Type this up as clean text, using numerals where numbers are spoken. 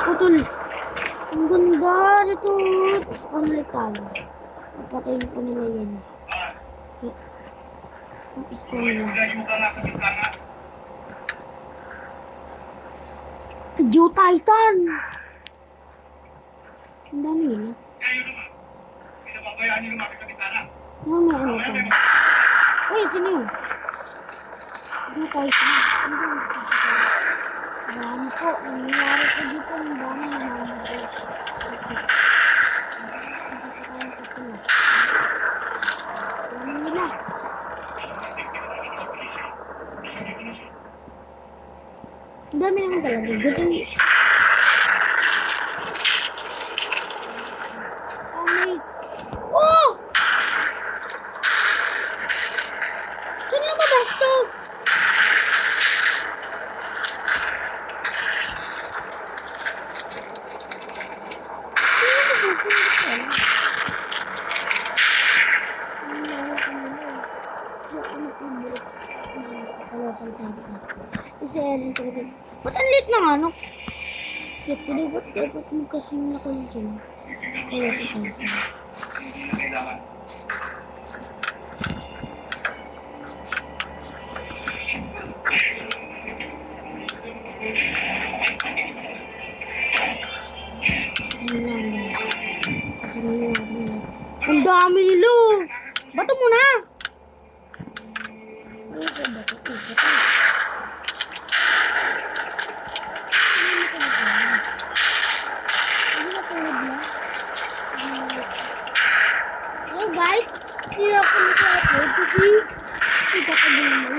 putol. Ang ganda dito. Spawn ulit tayo. Papatayin ko nila yan. Spawn nila. Joe Titan! Ang dami nila. May ano pa. Uy, sino yun? Joe Titan. Marami po. Nangyari ko dito. Ang dami. Ang dami naman talaga. Gusto niyo. Oh! Saan lumabas to? Kasi Ellen talaga. Ba't ang lit ng ano? Kaya ba't dapat yung kasing nakalito? Kaya ito. Ang dami nilo! Bato mo na!